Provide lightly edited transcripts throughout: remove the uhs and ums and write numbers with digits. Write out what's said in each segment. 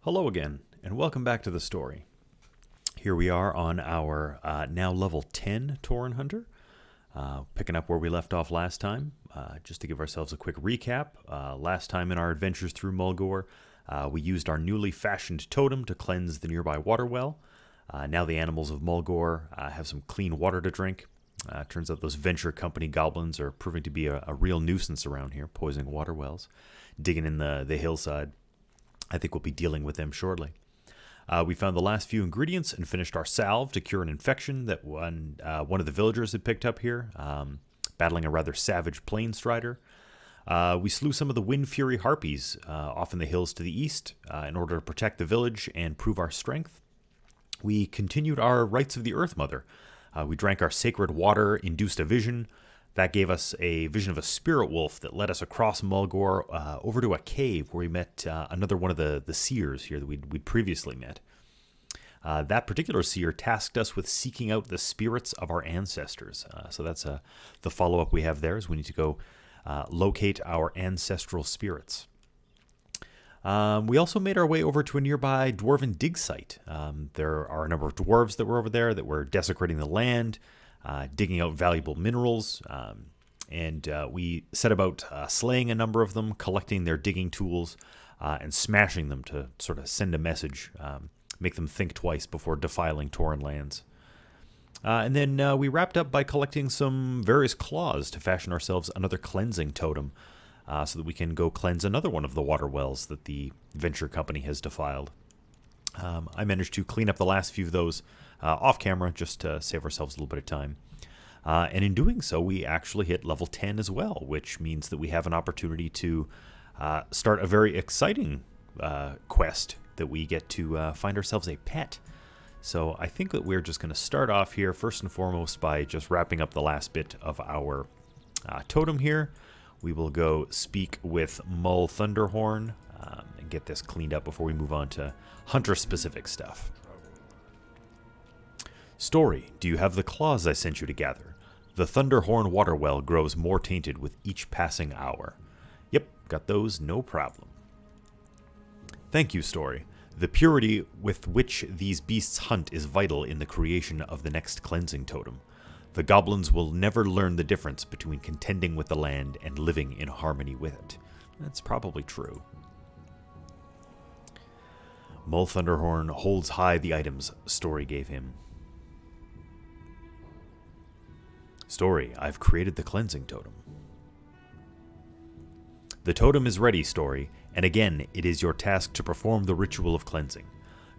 Hello again, and welcome back to the story. Here we are on our now level 10 Tauren Hunter, picking up where we left off last time. Just to give ourselves a quick recap, last time in our adventures through Mulgore, we used our newly fashioned totem to cleanse the nearby water well. Now the animals of Mulgore have some clean water to drink. Turns out those venture company goblins are proving to be a real nuisance around here, poisoning water wells, digging in the hillside. I think we'll be dealing with them shortly. We found the last few ingredients and finished our salve to cure an infection that one of the villagers had picked up here, battling a rather savage plain strider. We slew some of the Wind Fury harpies off in the hills to the east in order to protect the village and prove our strength. We continued our rites of the Earth Mother. We drank our sacred water, induced a vision. That gave us a vision of a spirit wolf that led us across Mulgore over to a cave where we met another one of the seers here that we'd previously met. That particular seer tasked us with seeking out the spirits of our ancestors. So that's the follow-up we have there is we need to go locate our ancestral spirits. We also made our way over to a nearby dwarven dig site. There are a number of dwarves that were over there that were desecrating the land, digging out valuable minerals, and we set about slaying a number of them, collecting their digging tools, and smashing them to sort of send a message, make them think twice before defiling Tauren lands. And then we wrapped up by collecting some various claws to fashion ourselves another cleansing totem, so that we can go cleanse another one of the water wells that the venture company has defiled. I managed to clean up the last few of those off camera just to save ourselves a little bit of time. And in doing so, we actually hit level 10 as well, which means that we have an opportunity to start a very exciting quest that we get to find ourselves a pet. So I think that we're just going to start off here first and foremost by just wrapping up the last bit of our totem here. We will go speak with Mull Thunderhorn and get this cleaned up before we move on to hunter-specific stuff. Story, do you have the claws I sent you to gather? The Thunderhorn water well grows more tainted with each passing hour. Yep, got those, no problem. Thank you, Story. The purity with which these beasts hunt is vital in the creation of the next cleansing totem. The goblins will never learn the difference between contending with the land and living in harmony with it. That's probably true. Mull Thunderhorn holds high the items Story gave him. Story, I've created the cleansing totem. The totem is ready, Story, and again, it is your task to perform the ritual of cleansing.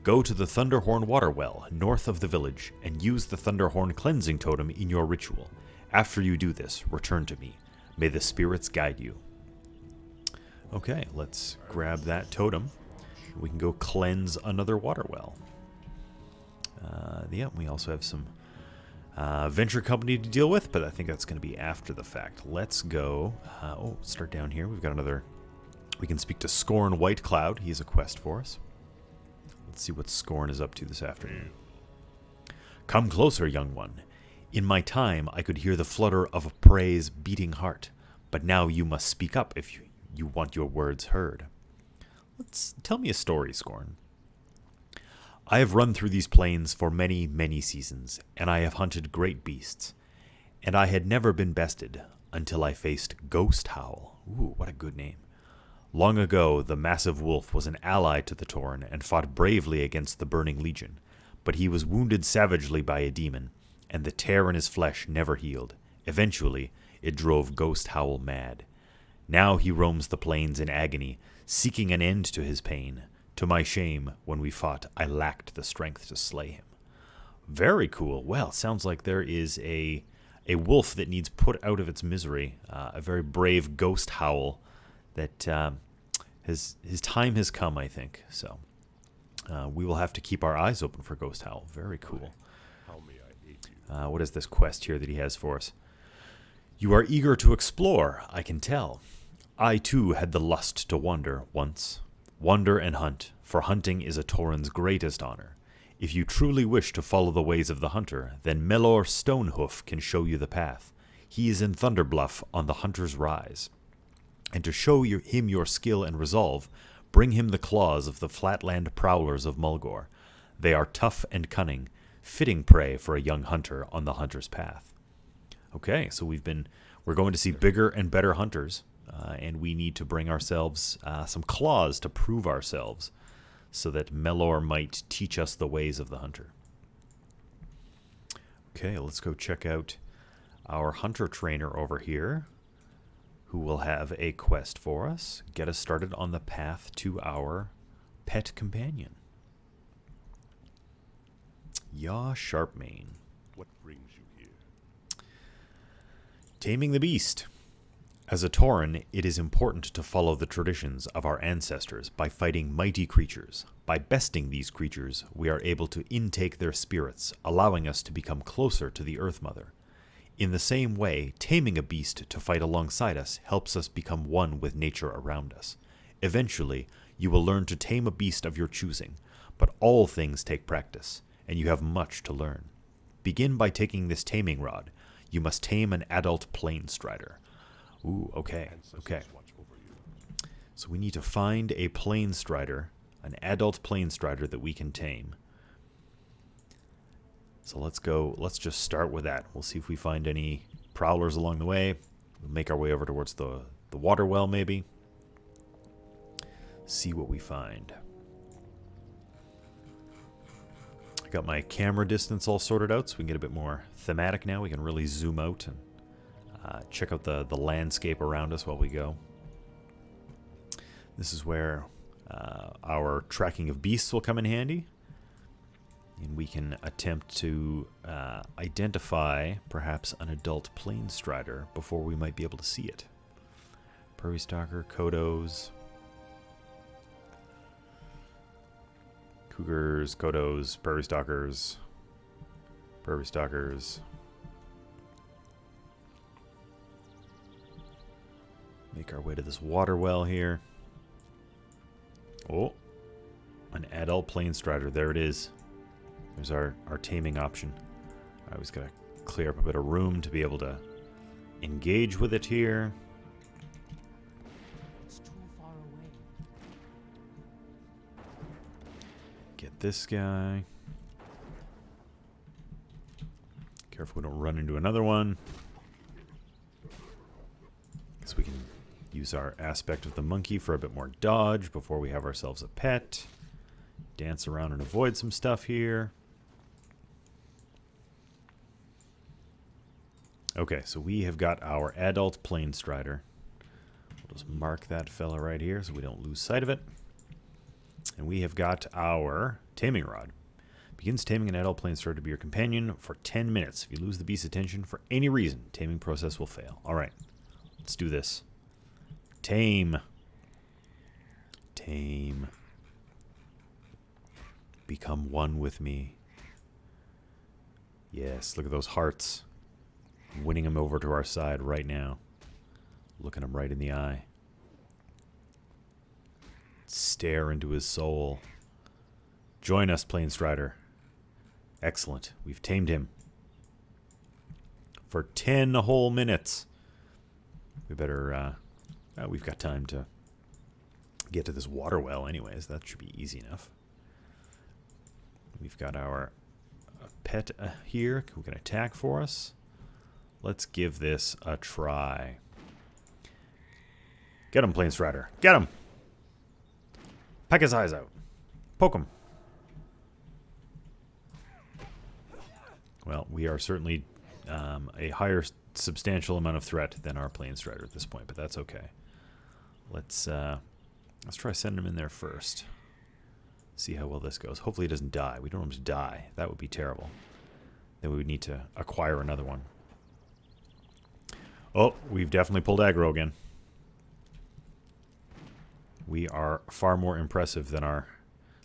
Go to the Thunderhorn water well, north of the village, and use the Thunderhorn cleansing totem in your ritual. After you do this, return to me. May the spirits guide you. Okay, let's grab that totem. We can go cleanse another water well. Yeah, we also have some venture company to deal with, but I think that's going to be after the fact. Let's go. Start down here. We've got another. We can speak to Scorn Whitecloud. He has a quest for us. Let's see what Scorn is up to this afternoon. Come closer, young one. In my time, I could hear the flutter of a prey's beating heart, but now you must speak up if you want your words heard. Tell me a story, Scorn. I have run through these plains for many, many seasons, and I have hunted great beasts, and I had never been bested until I faced Ghost Howl. Ooh, what a good name. Long ago, the massive wolf was an ally to the Tauren and fought bravely against the Burning Legion, but he was wounded savagely by a demon, and the tear in his flesh never healed. Eventually, it drove Ghost Howl mad. Now he roams the plains in agony, seeking an end to his pain. To my shame, when we fought, I lacked the strength to slay him. Very cool. Well, sounds like there is a wolf that needs put out of its misery. A very brave Ghost Howl that his time has come, I think. So we will have to keep our eyes open for Ghost Howl. Very cool. What is this quest here that he has for us? You are eager to explore, I can tell. I, too, had the lust to wander once. Wander and hunt, for hunting is a Tauren's greatest honor. If you truly wish to follow the ways of the hunter, then Melor Stonehoof can show you the path. He is in Thunderbluff on the Hunter's Rise. And to show him your skill and resolve, Bring him the claws of the flatland prowlers of Mulgore. They are tough and cunning, fitting prey for a young hunter on the hunter's path. Okay, so we're going to see bigger and better hunters, and we need to bring ourselves some claws to prove ourselves, so that Melor might teach us the ways of the hunter. Okay, let's go check out our hunter trainer over here, who will have a quest for us. Get us started on the path to our pet companion. Yaw Sharpmane. What brings you here? Taming the beast. As a Tauren, it is important to follow the traditions of our ancestors by fighting mighty creatures. By besting these creatures, we are able to intake their spirits, allowing us to become closer to the Earth Mother. In the same way, taming a beast to fight alongside us helps us become one with nature around us. Eventually, you will learn to tame a beast of your choosing, but all things take practice, and you have much to learn. Begin by taking this taming rod. You must tame an adult plainstrider. Ooh, okay. So we need to find a plainstrider, an adult plainstrider that we can tame. So let's just start with that. We'll see if we find any prowlers along the way. We'll make our way over towards the water well, maybe. See what we find. I got my camera distance all sorted out, so we can get a bit more thematic now. We can really zoom out and check out the landscape around us while we go. This is where our tracking of beasts will come in handy. And we can attempt to identify perhaps an adult plainstrider before we might be able to see it. Prairie Stalker, Kodos, Cougars, Kodos, Prairie Stalkers, Prairie Stalkers. Make our way to this water well here. Oh, an adult plainstrider. There it is. There's our taming option. I was going to clear up a bit of room to be able to engage with it here. It's too far away. Get this guy. Careful we don't run into another one. Guess we can use our aspect of the monkey for a bit more dodge before we have ourselves a pet. Dance around and avoid some stuff here. Okay, so we have got our adult plainstrider. We'll just mark that fella right here so we don't lose sight of it. And we have got our taming rod. Begins taming an adult plainstrider to be your companion for 10 minutes. If you lose the beast's attention for any reason, taming process will fail. All right, let's do this. Tame. Tame. Become one with me. Yes, look at those hearts. Winning him over to our side right now. Looking him right in the eye. Stare into his soul. Join us, plainstrider. Excellent. We've tamed him. For 10 whole minutes. We better, we've got time to get to this water well anyways. That should be easy enough. We've got our pet here who can attack for us. Let's give this a try. Get him, plainstrider. Get him! Peck his eyes out. Poke him. Well, we are certainly a higher substantial amount of threat than our plainstrider at this point, but that's okay. Let's try sending him in there first. See how well this goes. Hopefully he doesn't die. We don't want him to die. That would be terrible. Then we would need to acquire another one. Oh, we've definitely pulled aggro again. We are far more impressive than our...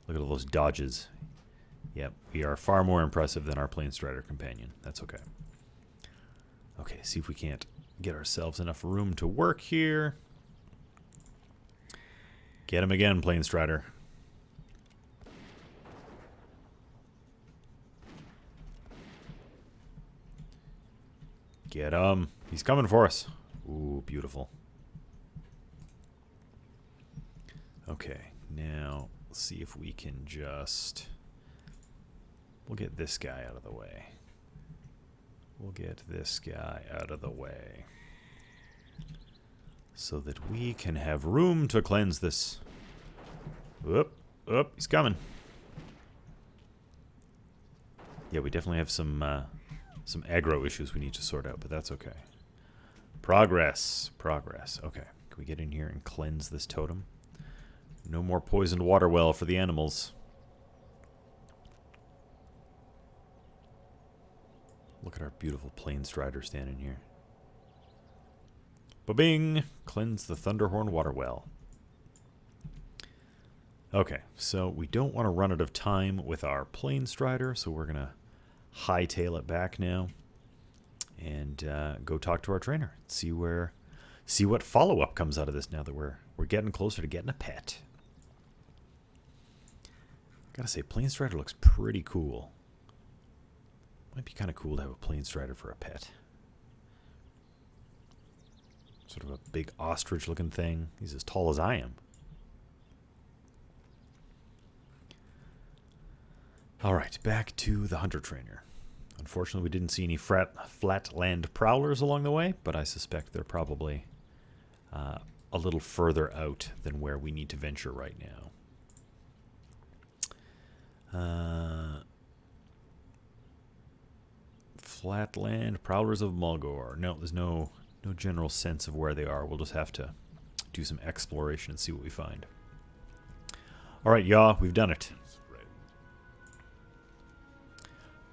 Look at all those dodges. Yep, we are far more impressive than our plainstrider companion. That's okay. Okay, see if we can't get ourselves enough room to work here. Get him again, plainstrider. Get him. He's coming for us. Ooh, beautiful. Okay, now let's see if we can just... We'll get this guy out of the way. We'll get this guy out of the way. So that we can have room to cleanse this. Whoop, whoop, he's coming. Yeah, we definitely have some aggro issues we need to sort out, but that's okay. Progress, progress. Okay, can we get in here and cleanse this totem? No more poisoned water well for the animals. Look at our beautiful plain strider standing here. Ba-bing! Cleanse the Thunderhorn water well. Okay, so we don't want to run out of time with our plain strider, so we're going to hightail it back now and go talk to our trainer. See what follow-up comes out of this now that we're getting closer to getting a pet. Gotta say, plain strider looks pretty cool. Might be kind of cool to have a plain strider for a pet. Sort of a big ostrich-looking thing. He's as tall as I am. Alright, back to the hunter trainer. Unfortunately, we didn't see any flatland prowlers along the way, but I suspect they're probably a little further out than where we need to venture right now. Flatland prowlers of Mulgore. No, there's no general sense of where they are. We'll just have to do some exploration and see what we find. Alright, y'all, we've done it.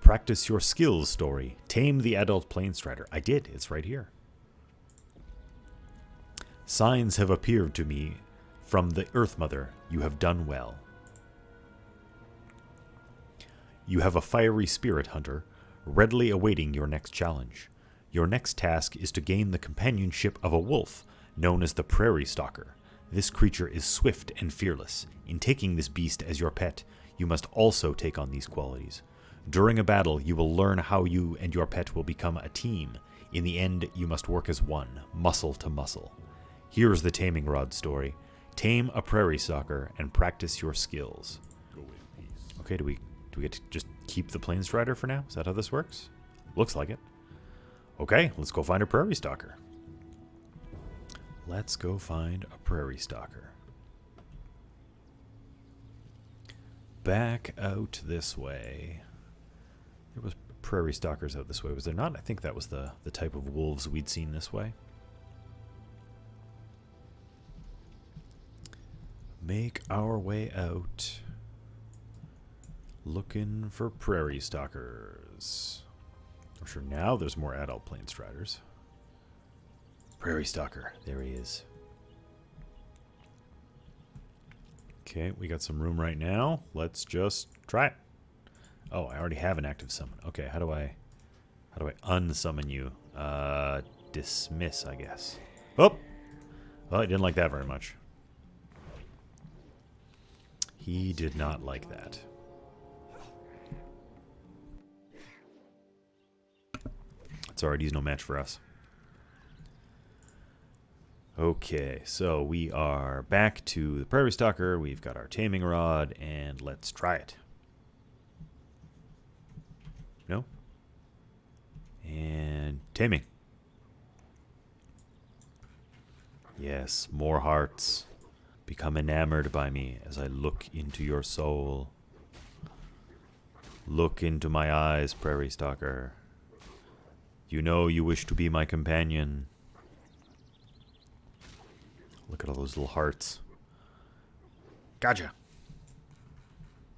Practice your skills story. Tame the adult plain strider. I did. It's right here. Signs have appeared to me from the Earth Mother. You have done well. You have a fiery spirit, hunter, readily awaiting your next challenge. Your next task is to gain the companionship of a wolf, known as the Prairie Stalker. This creature is swift and fearless. In taking this beast as your pet, you must also take on these qualities. During a battle, you will learn how you and your pet will become a team. In the end, you must work as one, muscle to muscle. Here's the taming rod story. Tame a prairie stalker and practice your skills. Go in peace. Okay, do we get to just keep the plain strider for now? Is that how this works? Looks like it. Okay, let's go find a prairie stalker. Let's go find a prairie stalker. Back out this way. There was prairie stalkers out this way, was there not? I think that was the type of wolves we'd seen this way. Make our way out. Looking for prairie stalkers. I'm sure now there's more adult plain striders. Prairie stalker. There he is. Okay, we got some room right now. Let's just try it. Oh, I already have an active summon. Okay, how do I unsummon you? Dismiss, I guess. Oh! Well, I didn't like that very much. He did not like that. It's alright, he's no match for us. Okay, so we are back to the Prairie Stalker. We've got our taming rod, and let's try it. No? And taming. Yes, more hearts. Become enamored by me as I look into your soul. Look into my eyes, Prairie Stalker. You know you wish to be my companion. Look at all those little hearts. Gotcha.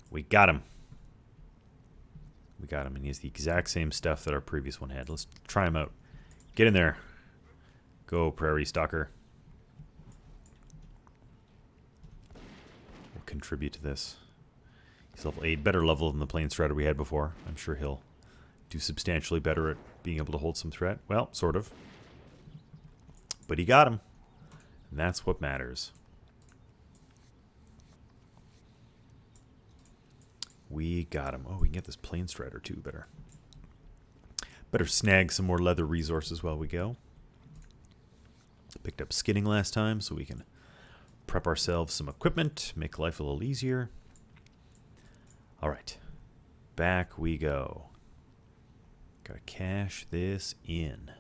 We got him. We got him, and he has the exact same stuff that our previous one had. Let's try him out. Get in there. Go, Prairie Stalker. We'll contribute to this. He's level 8, better level than the plain strider we had before. I'm sure he'll do substantially better at being able to hold some threat. Well, sort of. But he got him. And that's what matters. We got him. Oh, we can get this plain strider too. Better snag some more leather resources while we go. Picked up skinning last time, so we can prep ourselves some equipment, make life a little easier. All right, back we go. Gotta cash this in.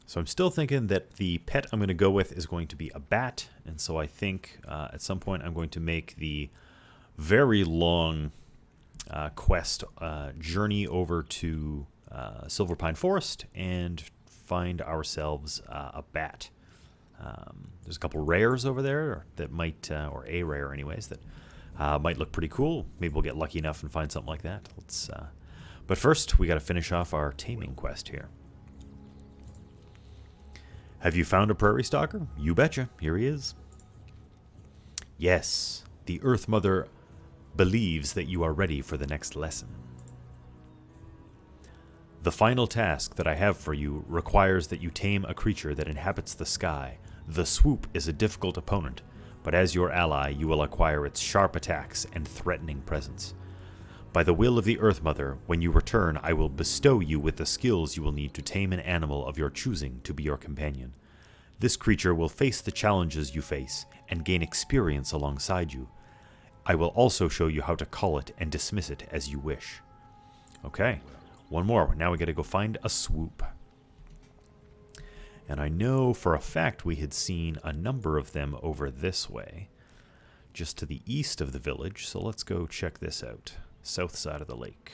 So I'm still thinking that the pet I'm going to go with is going to be a bat, and so I think at some point I'm going to make the very long quest journey over to Silver Pine Forest and find ourselves a bat. There's a couple rares over there that might, or a rare anyways, that might look pretty cool. Maybe we'll get lucky enough and find something like that. But first, we got to finish off our taming quest here. Have you found a prairie stalker? You betcha. Here he is. Yes, the Earth Mother believes that you are ready for the next lesson. The final task that I have for you requires that you tame a creature that inhabits the sky. The swoop is a difficult opponent, but as your ally, you will acquire its sharp attacks and threatening presence. By the will of the Earth Mother, when you return, I will bestow you with the skills you will need to tame an animal of your choosing to be your companion. This creature will face the challenges you face and gain experience alongside you. I will also show you how to call it and dismiss it as you wish. Okay, one more. Now we got to go find a swoop. And I know for a fact we had seen a number of them over this way, just to the east of the village, so let's go check this out. South side of the lake.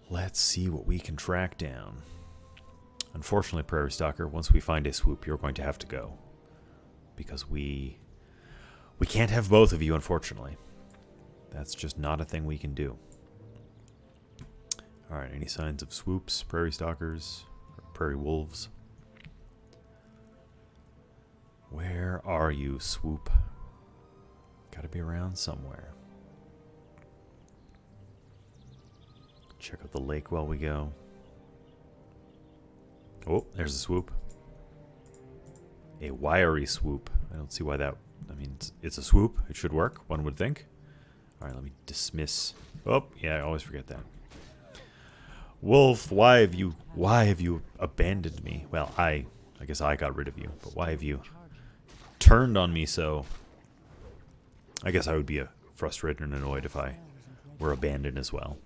Let's see what we can track down. Unfortunately, Prairie Stalker, once we find a swoop, you're going to have to go. Because we can't have both of you, unfortunately. That's just not a thing we can do. Alright, any signs of swoops, Prairie Stalkers, or Prairie Wolves? Where are you, swoop? Gotta be around somewhere. Check out the lake while we go. Oh, there's a swoop. A wiry swoop. I don't see why that... I mean, it's a swoop. It should work, one would think. Alright, let me dismiss... Oh, yeah, I always forget that. Wolf, why have you abandoned me? Well, I guess I got rid of you, but why have you turned on me so... I guess I would be frustrated and annoyed if I were abandoned as well.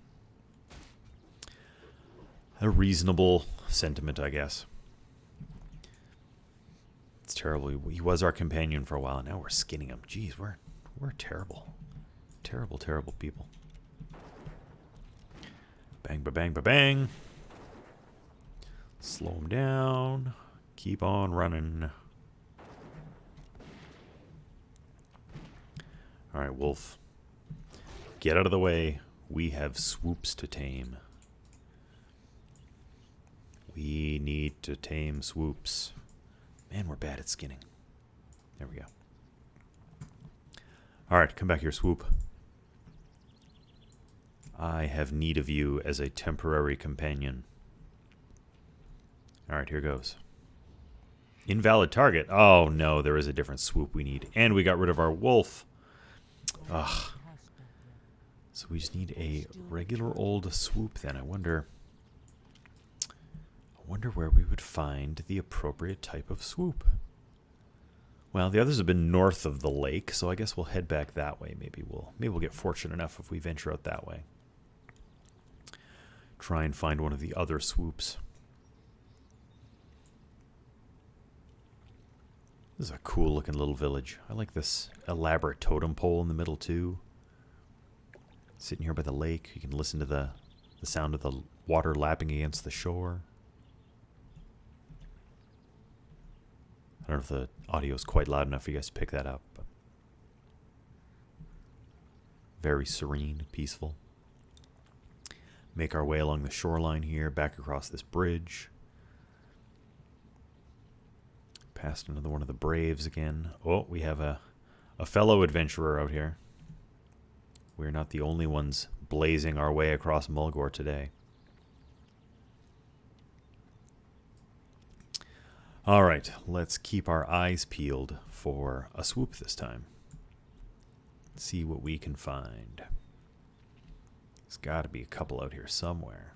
A reasonable sentiment, I guess. It's terrible. He was our companion for a while. Now we're skinning him. Jeez, we're terrible. Terrible, terrible people. Bang, ba-bang, ba-bang. Slow him down. Keep on running. Alright, Wolf. Get out of the way. We have swoops to tame. We need to tame swoops. Man, we're bad at skinning. There we go. Alright, come back here, swoop. I have need of you as a temporary companion. Alright, here goes. Invalid target. Oh, no, there is a different swoop we need. And we got rid of our wolf. Ugh. So we just need a regular old swoop then. I wonder where we would find the appropriate type of swoop. Well, the others have been north of the lake, so I guess we'll head back that way. Maybe we'll get fortunate enough if we venture out that way. Try and find one of the other swoops. This is a cool looking little village. I like this elaborate totem pole in the middle too. Sitting here by the lake, you can listen to the sound of the water lapping against the shore. I don't know if the audio is quite loud enough for you guys to pick that up. But very serene, peaceful. Make our way along the shoreline here, back across this bridge. Past another one of the Braves again. Oh, we have a fellow adventurer out here. We're not the only ones blazing our way across Mulgore today. Alright, let's keep our eyes peeled for a swoop this time. See what we can find. There's got to be a couple out here somewhere.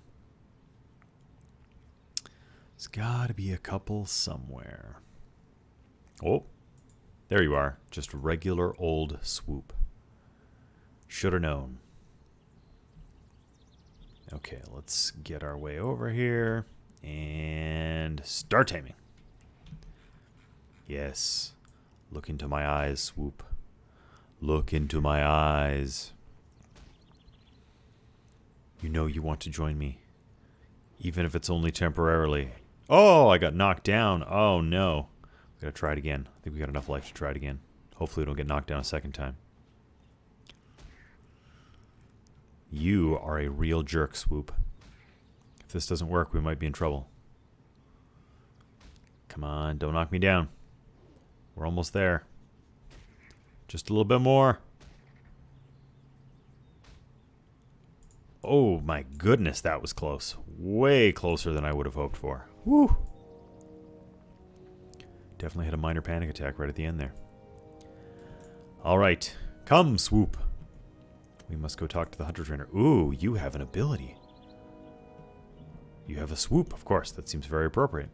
There's got to be a couple somewhere. Oh, there you are. Just regular old swoop. Should have known. Okay, let's get our way over here and start taming. Yes. Look into my eyes, swoop. Look into my eyes. You know you want to join me, even if it's only temporarily. Oh, I got knocked down. Oh, no. We gotta try it again. I think we got enough life to try it again. Hopefully we don't get knocked down a second time. You are a real jerk, swoop. If this doesn't work, we might be in trouble. Come on, don't knock me down. We're almost there. Just a little bit more. Oh my goodness, that was close. Way closer than I would have hoped for. Woo! Definitely had a minor panic attack right at the end there. Alright, come, swoop. We must go talk to the hunter trainer. Ooh, you have an ability. You have a swoop, of course. That seems very appropriate.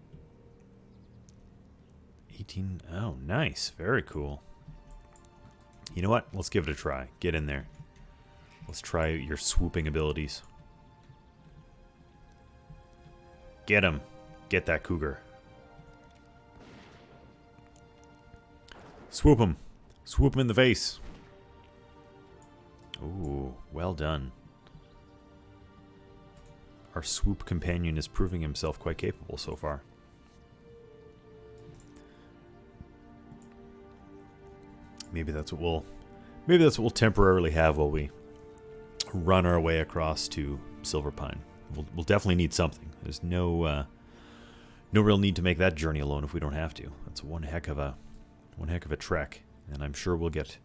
18. Oh, nice. Very cool. You know what? Let's give it a try. Get in there. Let's try your swooping abilities. Get him. Get that cougar. Swoop him. Swoop him in the face. Ooh, well done. Our swoop companion is proving himself quite capable so far. Maybe that's what we'll temporarily have while we run our way across to Silver Pine. We'll definitely need something. There's no real need to make that journey alone if we don't have to. That's one heck of a trek, and I'm sure we'll get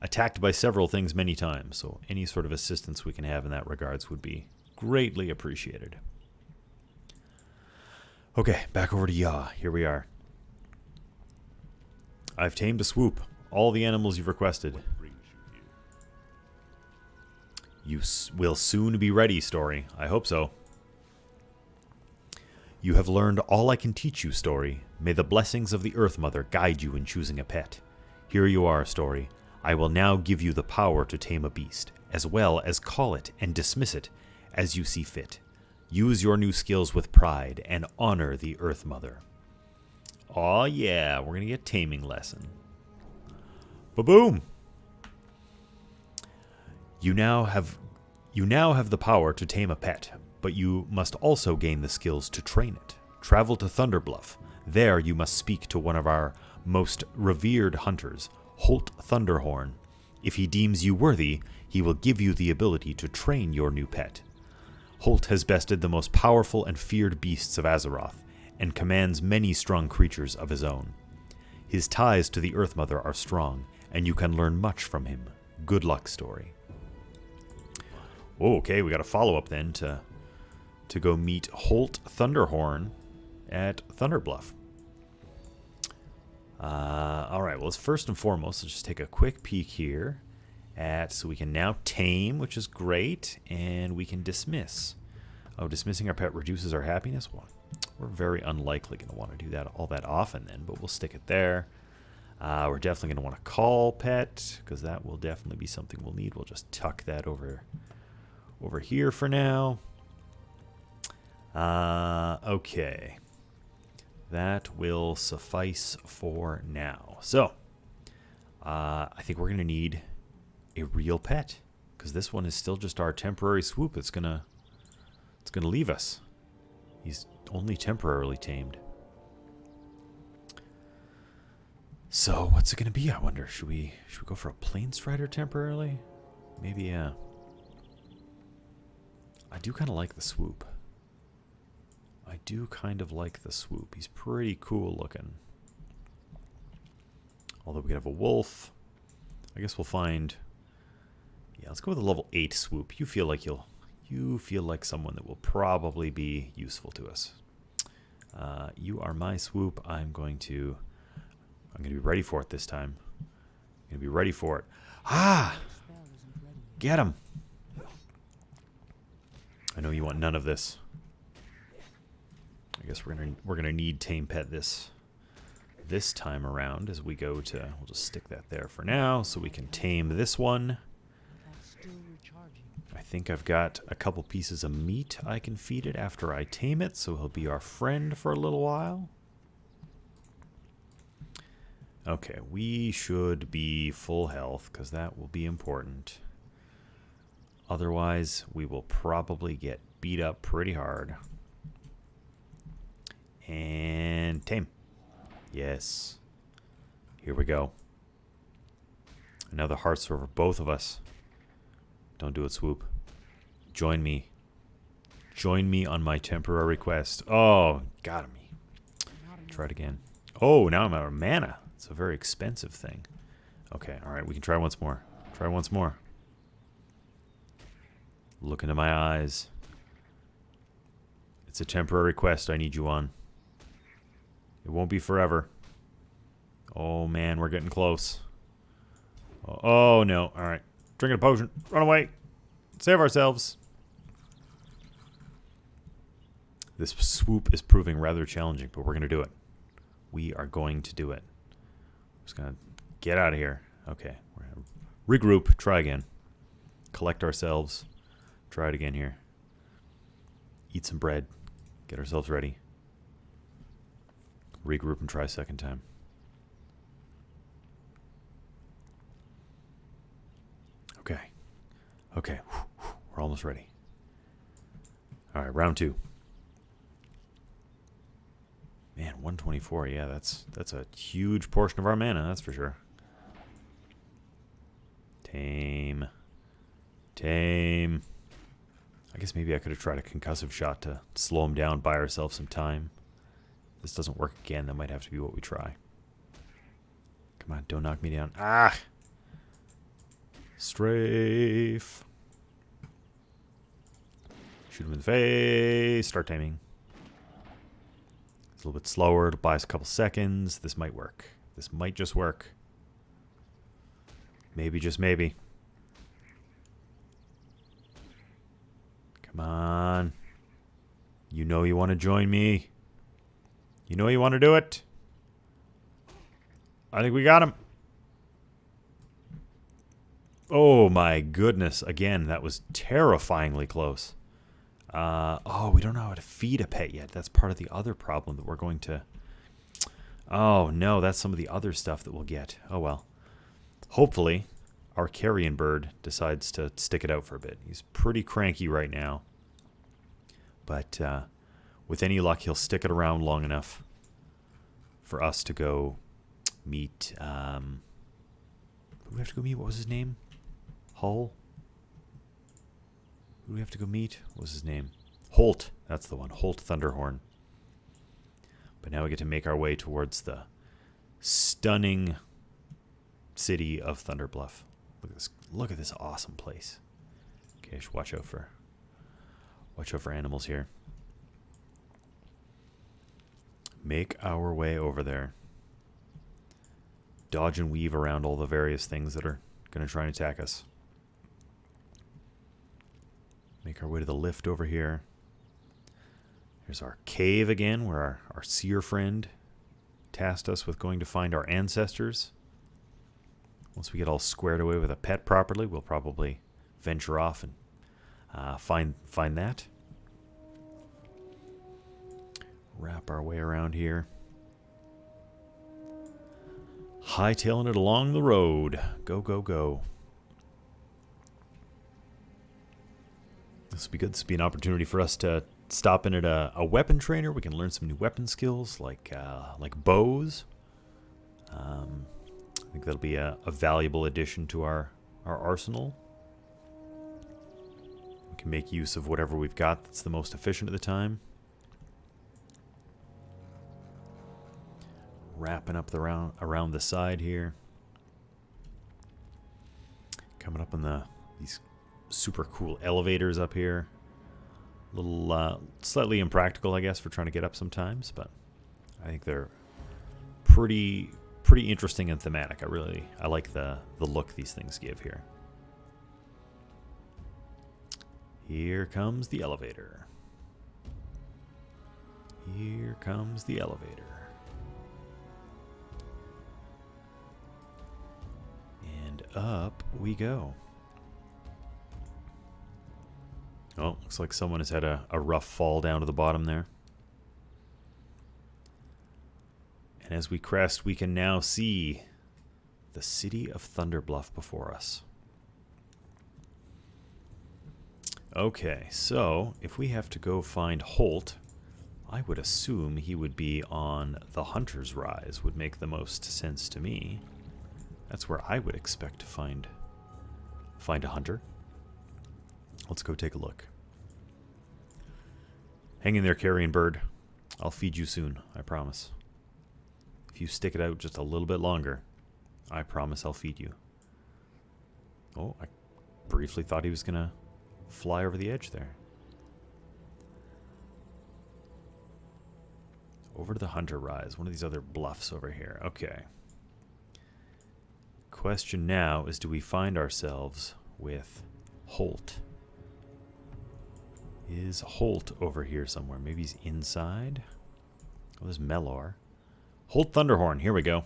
attacked by several things many times, so any sort of assistance we can have in that regards would be greatly appreciated. Okay, back over to Ya. Here we are. I've tamed a swoop. All the animals you've requested. What brings you here? You will soon be ready, Story. I hope so. You have learned all I can teach you, Story. May the blessings of the Earth Mother guide you in choosing a pet. Here you are, Story. I will now give you the power to tame a beast, as well as call it and dismiss it as you see fit. Use your new skills with pride and honor the Earth Mother. Aw, yeah, we're going to get taming lesson. Ba-boom! You now have the power to tame a pet, but you must also gain the skills to train it. Travel to Thunderbluff. There you must speak to one of our most revered hunters, Holt Thunderhorn. If he deems you worthy, he will give you the ability to train your new pet. Holt has bested the most powerful and feared beasts of Azeroth, and commands many strong creatures of his own. His ties to the Earth Mother are strong, and you can learn much from him. Good luck, Story. Oh, okay, we got a follow-up then to go meet Holt Thunderhorn at Thunderbluff. Alright, well, let's first and foremost, let's just take a quick peek here so we can now tame, which is great, and we can dismiss. Oh, dismissing our pet reduces our happiness? Well, we're very unlikely going to want to do that all that often then, but we'll stick it there. We're definitely going to want to call pet, because that will definitely be something we'll need. We'll just tuck that over here for now. Okay. That will suffice for now. So, I think we're going to need a real pet, because this one is still just our temporary swoop that's going to leave us. He's only temporarily tamed. So, what's it going to be, I wonder? Should we go for a Planestrider temporarily? Maybe, yeah. I do kind of like the swoop. He's pretty cool looking. Although we could have a wolf. I guess we'll find... Yeah, let's go with a level 8 swoop. You feel like someone that will probably be useful to us. You are my swoop. I'm going to be ready for it this time. I'm going to be ready for it. Ah! Get him! I know you want none of this. I guess we're gonna need tame pet this time around as we go to. We'll just stick that there for now, so we can tame this one. I think I've got a couple pieces of meat I can feed it after I tame it, so he'll be our friend for a little while. Okay, we should be full health, because that will be important. Otherwise, we will probably get beat up pretty hard. And tame. Yes. Here we go. Another heart serve for both of us. Don't do it, Swoop. Join me. Join me on my temporary quest. Oh, got me. Try it again. Oh, now I'm out of mana. It's a very expensive thing. Okay, alright, we can try once more. Try once more. Look into my eyes. It's a temporary quest I need you on. It won't be forever. Oh man, we're getting close. Oh no, alright. Drinking a potion. Run away. Save ourselves. This swoop is proving rather challenging, but we're going to do it. We are going to do it. Just going to get out of here. Okay. We're going to regroup. Try again. Collect ourselves. Try it again here. Eat some bread. Get ourselves ready. Regroup and try a second time. Okay. Okay. We're almost ready. All right, round 2. Man, 124. Yeah, that's a huge portion of our mana, that's for sure. Tame. Tame. I guess maybe I could have tried a concussive shot to slow him down, buy ourselves some time. If this doesn't work again, that might have to be what we try. Come on, don't knock me down. Ah! Strafe. Shoot him in the face. Start taming. It's a little bit slower. It'll buy us a couple seconds. This might work. This might just work. Maybe, just maybe. Come on. You know you want to join me. You know you want to do it. I think we got him. Oh my goodness. Again, that was terrifyingly close. Oh, we don't know how to feed a pet yet. That's part of the other problem that we're going to... Oh no, that's some of the other stuff that we'll get. Oh well. Hopefully, our carrion bird decides to stick it out for a bit. He's pretty cranky right now. But with any luck, he'll stick it around long enough for us to go meet... who do we have to go meet? What was his name? Hull? Who do we have to go meet? What was his name? Holt. That's the one. Holt Thunderhorn. But now we get to make our way towards the stunning city of Thunderbluff. Look at this. Look at this awesome place. Okay, I should watch out for animals here. Make our way over there. Dodge and weave around all the various things that are going to try and attack us. Make our way to the lift over here. Here's our cave again, where our seer friend tasked us with going to find our ancestors. Once we get all squared away with a pet properly, we'll probably venture off and find that. Wrap our way around here. Hightailing it along the road. Go, go, go. This will be good. This will be an opportunity for us to stop in at a weapon trainer. We can learn some new weapon skills like bows. I think that'll be a valuable addition to our arsenal. We can make use of whatever we've got that's the most efficient at the time. Wrapping up around the side here. Coming up on these super cool elevators up here. A little slightly impractical, I guess, for trying to get up sometimes, but I think they're pretty interesting and thematic. I like the look these things give here. Here comes the elevator. Here comes the elevator. And up we go. Oh, looks like someone has had a rough fall down to the bottom there. And as we crest, we can now see the city of Thunderbluff before us. Okay, so if we have to go find Holt, I would assume he would be on the Hunter's Rise, would make the most sense to me. That's where I would expect to find a hunter. Let's go take a look. Hang in there, carrion bird. I'll feed you soon, I promise. If you stick it out just a little bit longer, I promise I'll feed you. Oh, I briefly thought he was going to fly over the edge there. Over to the Hunter Rise, one of these other bluffs over here. Okay. Question now is, do we find ourselves with Holt? Is Holt over here somewhere? Maybe he's inside? Oh, there's Melor. Holt Thunderhorn, here we go.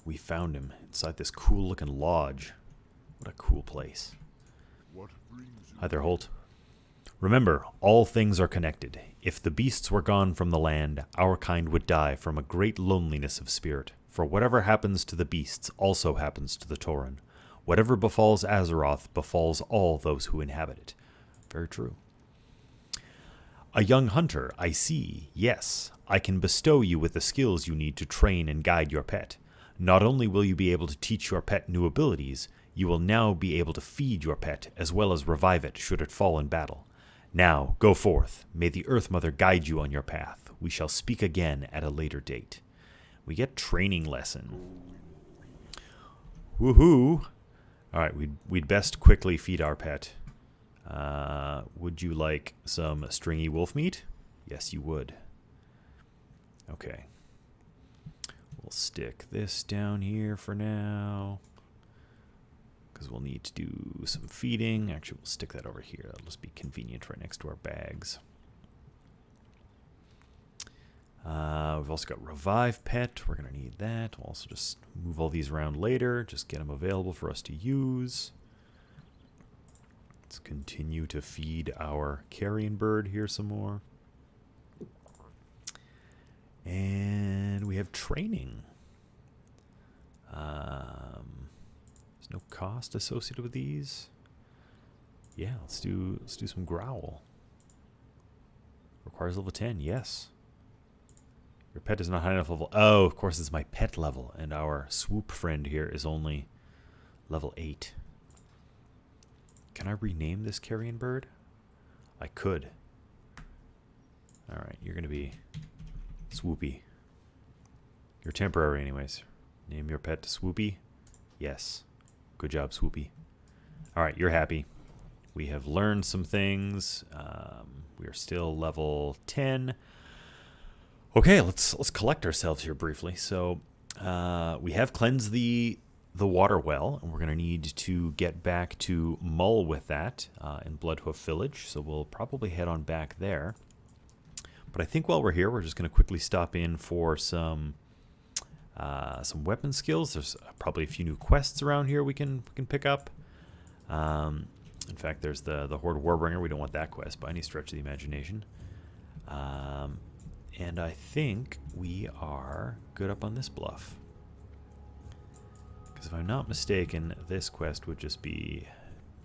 We found him inside this cool looking lodge. What a cool place. What brings you? Hi there, Holt. Remember, all things are connected. If the beasts were gone from the land, our kind would die from a great loneliness of spirit. For whatever happens to the beasts also happens to the Tauren. Whatever befalls Azeroth befalls all those who inhabit it. Very true. A young hunter, I see. Yes, I can bestow you with the skills you need to train and guide your pet. Not only will you be able to teach your pet new abilities, you will now be able to feed your pet as well as revive it should it fall in battle. Now, go forth. May the Earth Mother guide you on your path. We shall speak again at a later date. We get training lesson. Woohoo! Alright, we'd best quickly feed our pet. Would you like some stringy wolf meat? Yes, you would. Okay. We'll stick this down here for now, because we'll need to do some feeding. Actually, we'll stick that over here. That'll just be convenient right next to our bags. We've also got Revive Pet. We're going to need that. We'll also just move all these around later. Just get them available for us to use. Let's continue to feed our carrion bird here some more. And we have training. There's no cost associated with these. Yeah, let's do some growl. Requires level 10, yes. Your pet is not high enough level. Oh, of course it's my pet level, and our swoop friend here is only level 8. Can I rename this carrion bird? I could. Alright, you're going to be Swoopy. You're temporary anyways. Name your pet Swoopy? Yes. Good job, Swoopy. Alright, you're happy. We have learned some things. We are still level 10. Okay, let's collect ourselves here briefly. So we have cleansed the water well, and we're going to need to get back to Mull with that in Bloodhoof Village. So we'll probably head on back there. But I think while we're here, we're just going to quickly stop in for some weapon skills. There's probably a few new quests around here we can pick up. In fact, there's the Horde Warbringer. We don't want that quest by any stretch of the imagination. And I think we are good up on this bluff. Because if I'm not mistaken, this quest would just be,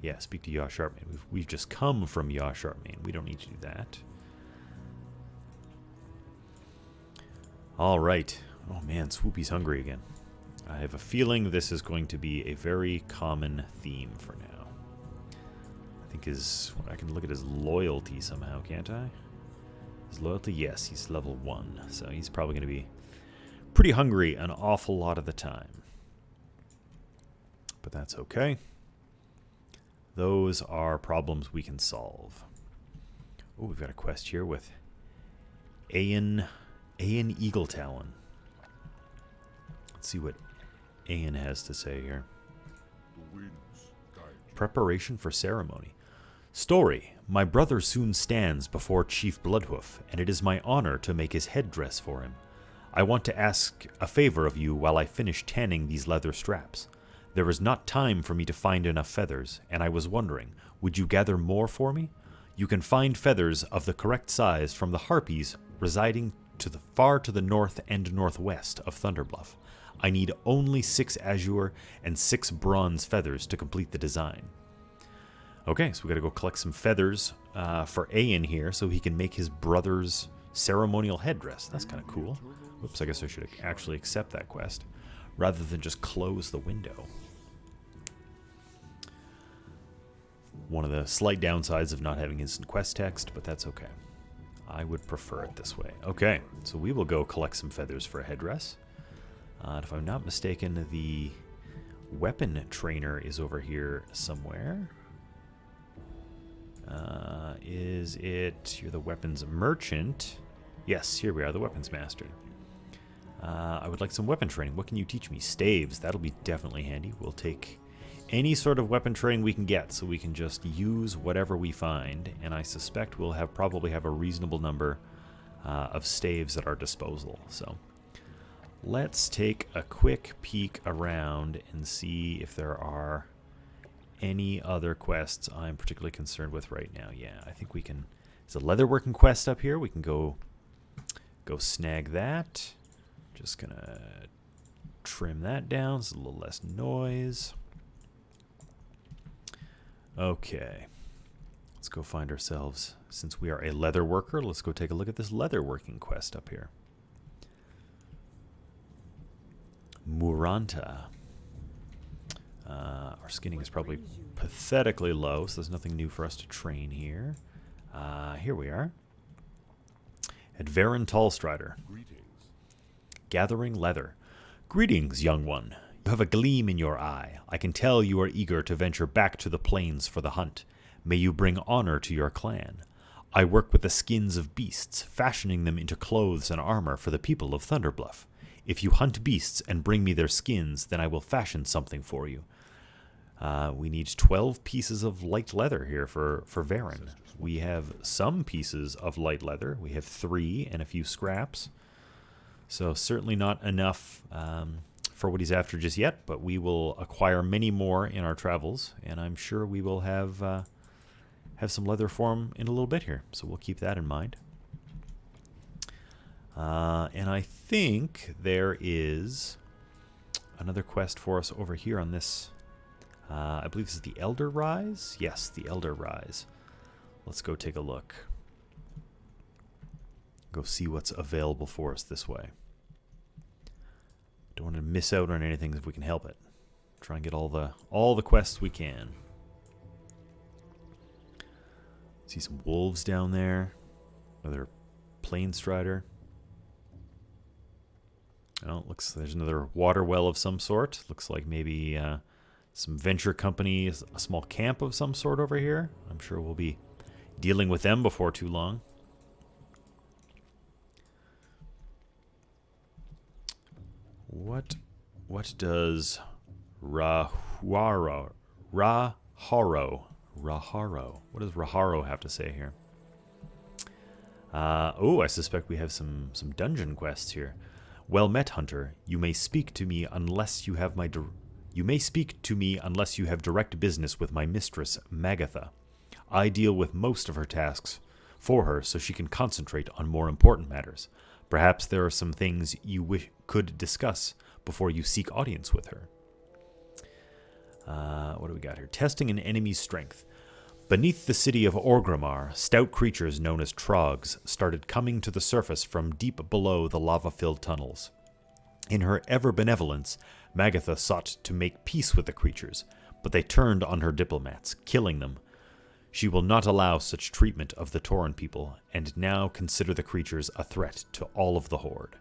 yeah, speak to Yaw Sharpmane. We've just come from Yaw Sharpmane. We don't need to do that. All right. Oh man, Swoopy's hungry again. I have a feeling this is going to be a very common theme for now. I think I can look at his loyalty somehow, can't I? His loyalty, yes, he's level 1. So he's probably going to be pretty hungry an awful lot of the time. But that's okay. Those are problems we can solve. Oh, we've got a quest here with Ayan Eagle Talon. Let's see what Ayan has to say here. The winds guide you. Preparation for ceremony. Story. My brother soon stands before Chief Bloodhoof, and it is my honor to make his headdress for him. I want to ask a favor of you while I finish tanning these leather straps. There is not time for me to find enough feathers, and I was wondering, would you gather more for me? You can find feathers of the correct size from the harpies residing far to the north and northwest of Thunderbluff. I need only 6 azure and 6 bronze feathers to complete the design. Okay, so we got to go collect some feathers for Ayan here so he can make his brother's ceremonial headdress. That's kind of cool. Whoops, I guess I should actually accept that quest rather than just close the window. One of the slight downsides of not having instant quest text, but that's okay. I would prefer it this way. Okay, so we will go collect some feathers for a headdress. If I'm not mistaken, the weapon trainer is over here somewhere. Is it... You're the weapons merchant. Yes, here we are, the weapons master. I would like some weapon training. What can you teach me? Staves. That'll be definitely handy. We'll take any sort of weapon training we can get so we can just use whatever we find. And I suspect we'll probably have a reasonable number of staves at our disposal. So let's take a quick peek around and see if there are any other quests I'm particularly concerned with right now. Yeah, I think we can... There's a leatherworking quest up here. We can go snag that. Just gonna trim that down so a little less noise. Okay. Let's go find ourselves, since we are a leather worker, let's go take a look at this leatherworking quest up here. Muranta. Our skinning is probably pathetically low, so there's nothing new for us to train here. Here we are. At Varen Tallstrider. Gathering leather. Greetings, young one. You have a gleam in your eye. I can tell you are eager to venture back to the plains for the hunt. May you bring honor to your clan. I work with the skins of beasts, fashioning them into clothes and armor for the people of Thunderbluff. If you hunt beasts and bring me their skins, then I will fashion something for you. We need 12 pieces of light leather here for Varen. We have some pieces of light leather. We have 3 and a few scraps. So certainly not enough for what he's after just yet, but we will acquire many more in our travels, and I'm sure we will have some leather for him in a little bit here. So we'll keep that in mind. And I think there is another quest for us over here on this. I believe this is the Elder Rise. Yes, the Elder Rise. Let's go take a look. Go see what's available for us this way. Don't want to miss out on anything if we can help it. Try and get all the quests we can. See some wolves down there. Another plain strider. Oh, looks there's another water well of some sort. Looks like maybe some venture company, a small camp of some sort over here. I'm sure we'll be dealing with them before too long. What does Raharo? What does Raharo have to say here? I suspect we have some dungeon quests here. Well met, hunter. You may speak to me unless you have direct business with my mistress, Magatha. I deal with most of her tasks for her so she can concentrate on more important matters. Perhaps there are some things you could discuss before you seek audience with her. What do we got here? Testing an enemy's strength. Beneath the city of Orgrimmar, stout creatures known as trogs started coming to the surface from deep below the lava-filled tunnels. In her ever-benevolence, Magatha sought to make peace with the creatures, but they turned on her diplomats, killing them. She will not allow such treatment of the Tauren people, and now consider the creatures a threat to all of the Horde.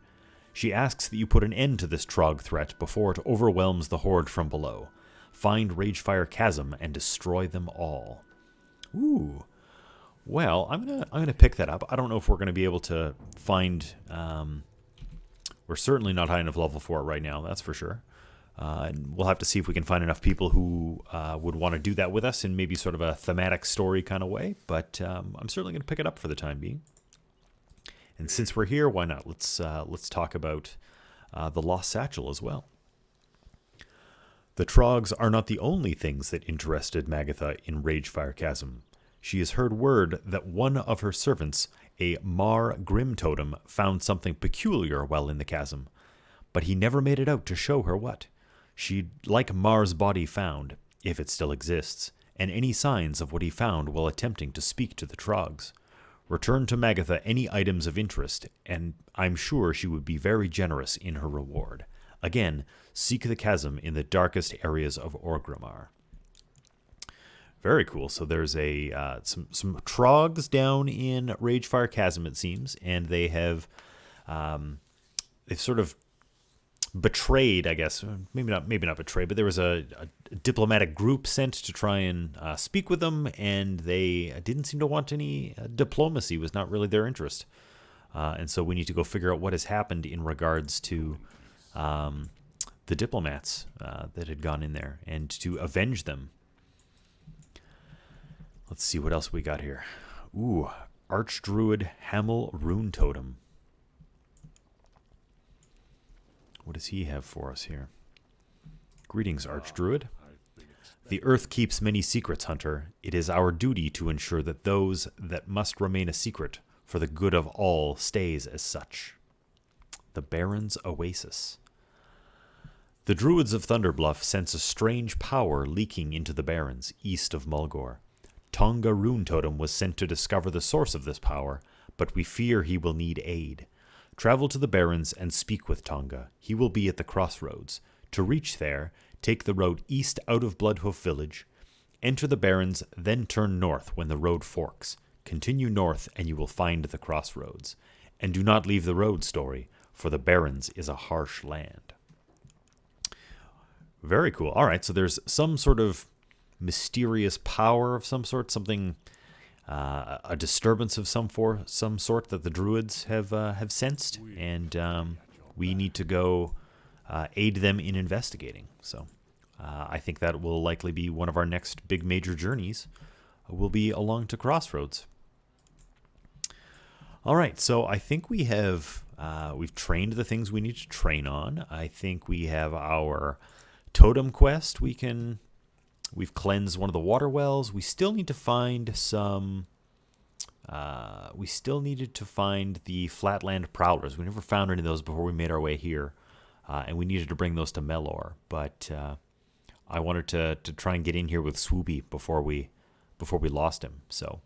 She asks that you put an end to this Trog threat before it overwhelms the Horde from below. Find Ragefire Chasm and destroy them all. Ooh. Well, I'm gonna pick that up. I don't know if we're gonna be able to find. We're certainly not high enough level for it right now. That's for sure. And we'll have to see if we can find enough people who would want to do that with us in maybe sort of a thematic story kind of way. But I'm certainly going to pick it up for the time being. And since we're here, why not? Let's talk about the Lost Satchel as well. The Trogs are not the only things that interested Magatha in Ragefire Chasm. She has heard word that one of her servants, a Mar Grim Totem, found something peculiar while in the chasm, but he never made it out to show her what. She'd like Mar's body found, if it still exists, and any signs of what he found while attempting to speak to the Trogs. Return to Magatha any items of interest, and I'm sure she would be very generous in her reward. Again, seek the chasm in the darkest areas of Orgrimmar. Very cool. So there's some Trogs down in Ragefire Chasm, it seems, and they have they've sort of betrayed, I guess, maybe not betrayed, but there was a diplomatic group sent to try and speak with them, and they didn't seem to want any diplomacy. Was not really their interest, and so we need to go figure out what has happened in regards to the diplomats that had gone in there, and to avenge them. Let's see what else we got here. Ooh, Archdruid Hamel Rune Totem. What does he have for us here? Greetings, Archdruid. The earth keeps many secrets, Hunter. It is our duty to ensure that those that must remain a secret for the good of all stays as such. The Baron's Oasis. The Druids of Thunderbluff sense a strange power leaking into the Barrens, east of Mulgore. Tonga Rune Totem was sent to discover the source of this power, but we fear he will need aid. Travel to the Barrens and speak with Tonga. He will be at the crossroads. To reach there, take the road east out of Bloodhoof Village. Enter the Barrens, then turn north when the road forks. Continue north and you will find the crossroads. And do not leave the road, Story, for the Barrens is a harsh land. Very cool. All right, so there's some sort of mysterious power of some sort, something, a disturbance of some sort that the Druids have sensed, and we need to go aid them in investigating. So I think that will likely be one of our next big major journeys. Will be along to Crossroads. All right, so I think we have we've trained the things we need to train on. I think we have our totem quest. We've cleansed one of the water wells. We still need to find some. We still needed to find the flatland prowlers. We never found any of those before we made our way here, and we needed to bring those to Melor. But I wanted to try and get in here with Swoopy before we lost him. So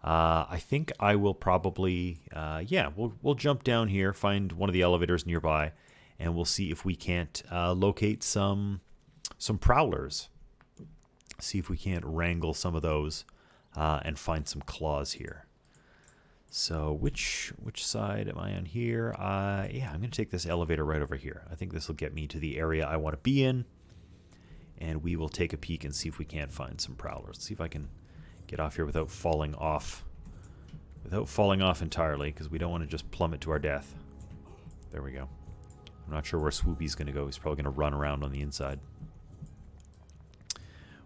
I think I will probably we'll jump down here, find one of the elevators nearby, and we'll see if we can't locate some prowlers. See if we can't wrangle some of those and find some claws here. So which side am I on here? I'm going to take this elevator right over here. I think this will get me to the area I want to be in. And we will take a peek and see if we can't find some prowlers. See if I can get off here without falling off. Without falling off entirely, because we don't want to just plummet to our death. There we go. I'm not sure where Swoopy's going to go. He's probably going to run around on the inside.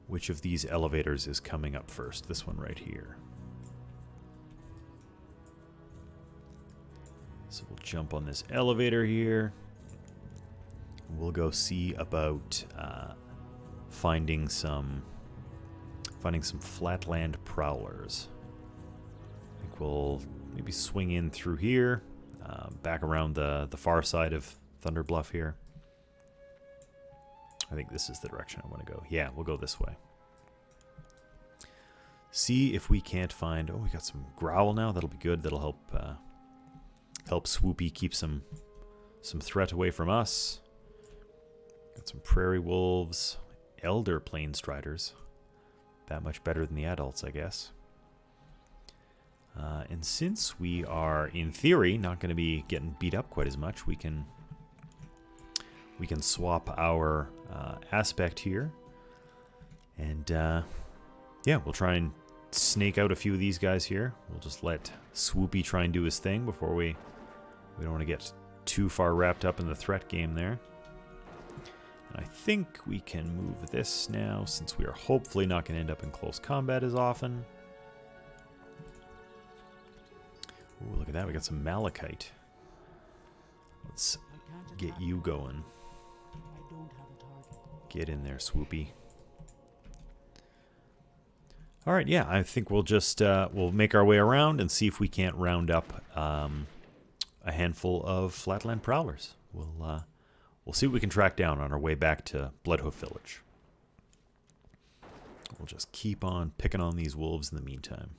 Which of these elevators is coming up first? This one right here. So we'll jump on this elevator here. We'll go see about finding some flatland prowlers. I think we'll maybe swing in through here, back around the far side of Thunderbluff here. I think this is the direction I want to go. Yeah, we'll go this way. See if we can't find... Oh, we got some growl now. That'll be good. That'll help Swoopy keep some threat away from us. Got some prairie wolves. Elder Planestriders. That much better than the adults, I guess. And since we are, in theory, not going to be getting beat up quite as much, we can swap our aspect here. And, we'll try and snake out a few of these guys here. We'll just let Swoopy try and do his thing before we don't want to get too far wrapped up in the threat game there. And I think we can move this now, since we are hopefully not going to end up in close combat as often. Ooh, look at that. We got some malachite. Let's get you going. Get in there, Swoopy. All right, yeah, I think we'll just we'll make our way around and see if we can't round up a handful of flatland prowlers. We'll see what we can track down on our way back to Bloodhoof Village. We'll just keep on picking on these wolves in the meantime,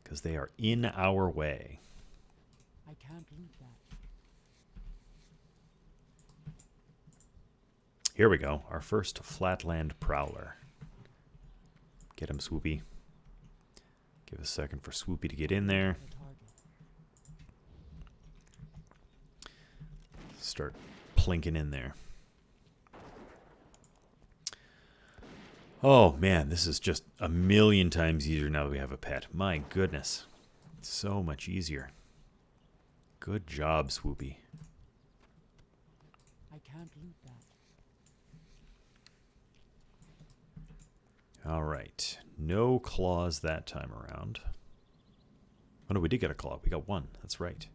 because they are in our way. I can't loot that. Here we go, our first flatland prowler. Get him, Swoopy. Give a second for Swoopy to get in there. Start plinking in there. Oh man, this is just a million times easier now that we have a pet. My goodness. So much easier. Good job, Swoopy. I can't loot that. Alright. No claws that time around. Oh no, we did get a claw. We got one. That's right.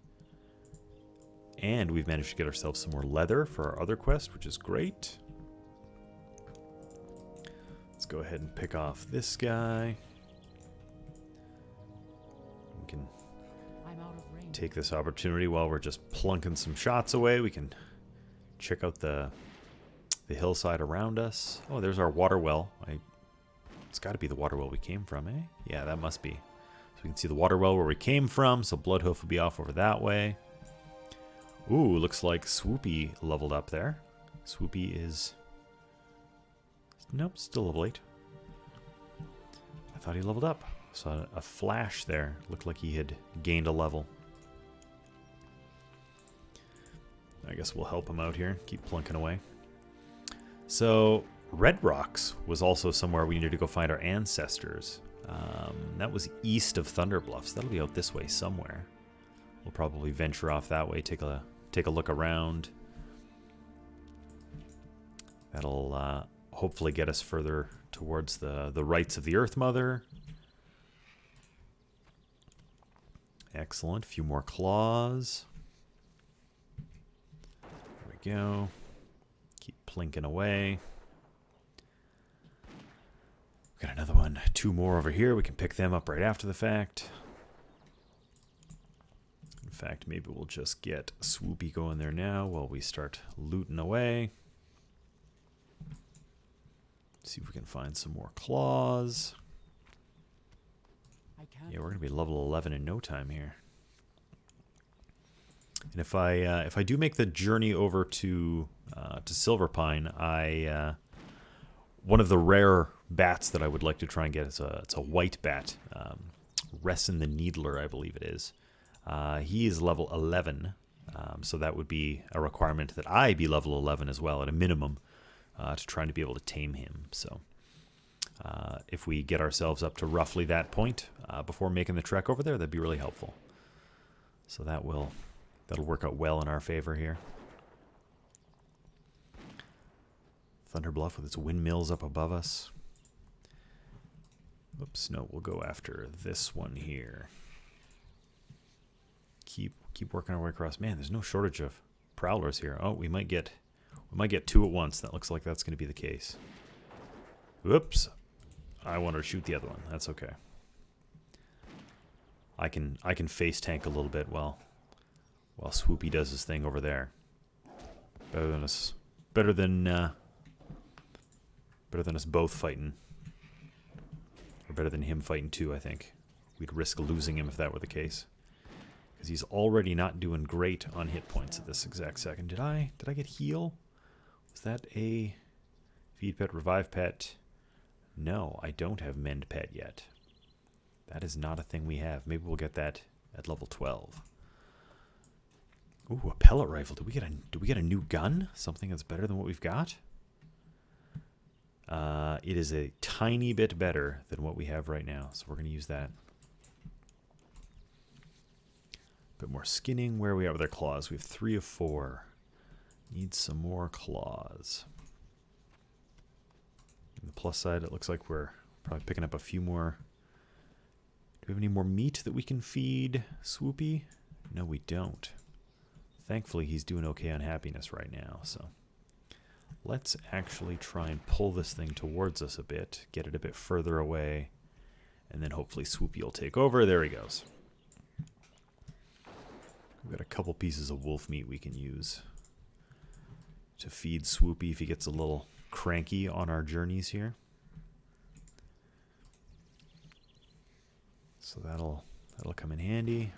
And we've managed to get ourselves some more leather for our other quest, which is great. Let's go ahead and pick off this guy. We can take this opportunity while we're just plunking some shots away. We can check out the hillside around us. Oh, there's our water well. It's got to be the water well we came from, eh? Yeah, that must be. So we can see the water well where we came from, so Bloodhoof will be off over that way. Ooh, looks like Swoopy leveled up there. Swoopy is... Nope, still level 8. I thought he leveled up. Saw a flash there. Looked like he had gained a level. I guess we'll help him out here. Keep plunking away. So, Red Rocks was also somewhere we needed to go find our ancestors. That was east of Thunder Bluffs. That'll be out this way somewhere. We'll probably venture off that way, take a look around. That'll hopefully get us further towards the rites of the Earth Mother. Excellent. A few more claws. There we go. Keep plinking away. Got another one. 2 more over here. We can pick them up right after the fact. In fact, maybe we'll just get Swoopy going there now while we start looting away. See if we can find some more claws. Yeah, we're going to be level 11 in no time here. And if I do make the journey over to Silverpine, one of the rare bats that I would like to try and get is it's a white bat, Ressin the Needler, I believe it is. He is level 11, so that would be a requirement that I be level 11 as well at a minimum to try to be able to tame him. So if we get ourselves up to roughly that point before making the trek over there, that'd be really helpful. So that'll work out well in our favor here. Thunder Bluff with its windmills up above us. Oops, no, we'll go after this one here. Keep working our way across. Man, there's no shortage of prowlers here. Oh, we might get 2 at once. That looks like that's going to be the case. Whoops. I wanted to shoot the other one. That's okay. I can face tank a little bit while Swoopy does his thing over there. Better than us both fighting. Or better than him fighting too, I think. We'd risk losing him if that were the case. Because he's already not doing great on hit points at this exact second. Did I get heal? Was that a feed pet, revive pet? No, I don't have mend pet yet. That is not a thing we have. Maybe we'll get that at level 12. Ooh, a pellet rifle. Do we get a new gun? Something that's better than what we've got? It is a tiny bit better than what we have right now, so we're going to use that. Bit more skinning. Where are we at with our claws? We have 3 of 4. Need some more claws. On the plus side, it looks like we're probably picking up a few more. Do we have any more meat that we can feed Swoopy? No, we don't. Thankfully, he's doing okay on happiness right now, so let's actually try and pull this thing towards us a bit, get it a bit further away, and then hopefully Swoopy will take over. There he goes. We've got a couple pieces of wolf meat we can use to feed Swoopy if he gets a little cranky on our journeys here. So that'll come in handy.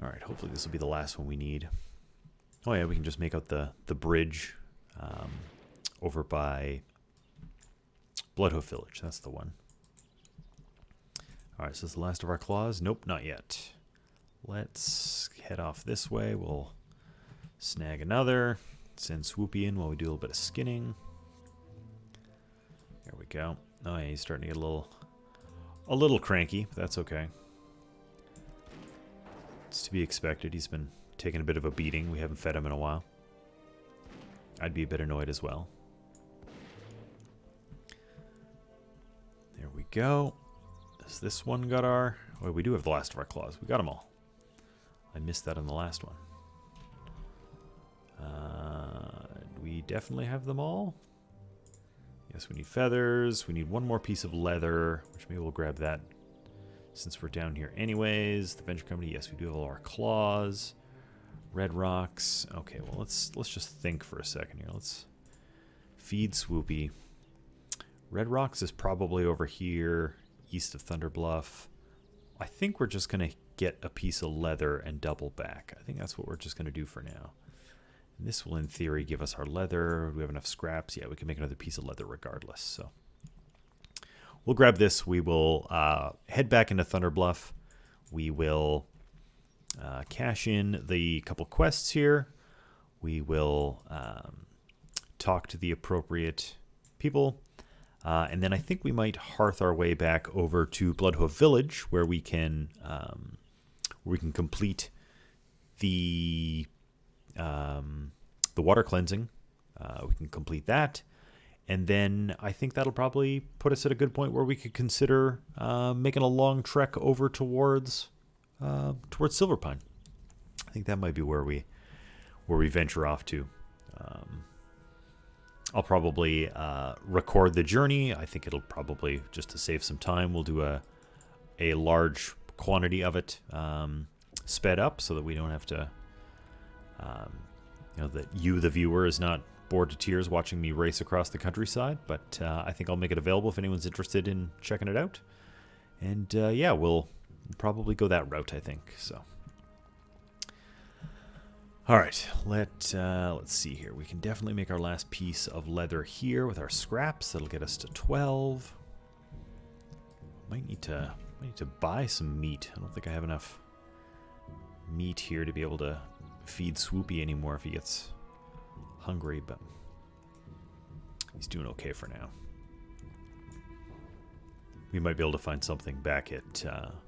All right, hopefully this will be the last one we need. Oh yeah, we can just make out the bridge over by Bloodhoof Village. That's the one. All right, so this is the last of our claws. Nope, not yet. Let's head off this way. We'll snag another. Send Swoopy in while we do a little bit of skinning. There we go. Oh yeah, he's starting to get a little cranky, but that's okay. It's to be expected. He's been taking a bit of a beating. We haven't fed him in a while. I'd be a bit annoyed as well. There we go. Has this one got our... Well, we do have the last of our claws. We got them all. I missed that on the last one. We definitely have them all. Yes, we need feathers. We need one more piece of leather, which maybe we'll grab that since we're down here anyways. The venture company, yes, we do have all our claws. Red rocks. Okay, well, let's just think for a second here. Let's feed Swoopy. Red rocks is probably over here, east of Thunder Bluff. I think we're just going to get a piece of leather and double back. I think that's what we're just going to do for now. And this will, in theory, give us our leather. Do we have enough scraps? Yeah, we can make another piece of leather regardless. So we'll grab this. We will head back into Thunder Bluff. We will cash in the couple quests here. We will talk to the appropriate people. And then I think we might hearth our way back over to Bloodhoof Village, where we can complete the water cleansing. We can complete that, and then I think that'll probably put us at a good point where we could consider making a long trek over towards Silverpine. I think that might be where we venture off to. I'll probably record the journey. I think it'll probably, just to save some time, we'll do a large quantity of it sped up so that we don't have to, that you, the viewer, is not bored to tears watching me race across the countryside. But I think I'll make it available if anyone's interested in checking it out. And yeah, we'll probably go that route, I think. So. All right, let's see here. We can definitely make our last piece of leather here with our scraps. That'll get us to 12. Might need to buy some meat. I don't think I have enough meat here to be able to feed Swoopy anymore if he gets hungry, but he's doing okay for now. We might be able to find something back at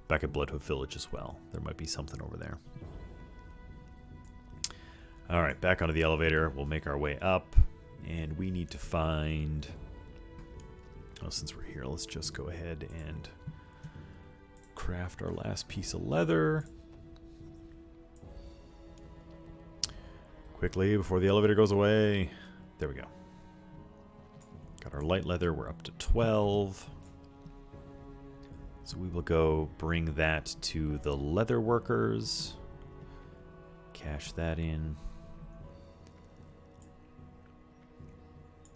Bloodhoof Village as well. There might be something over there. All right, back onto the elevator. We'll make our way up, and we need to find... Oh, since we're here, let's just go ahead and craft our last piece of leather. Quickly, before the elevator goes away. There we go. Got our light leather. We're up to 12. So we will go bring that to the leather workers. Cash that in.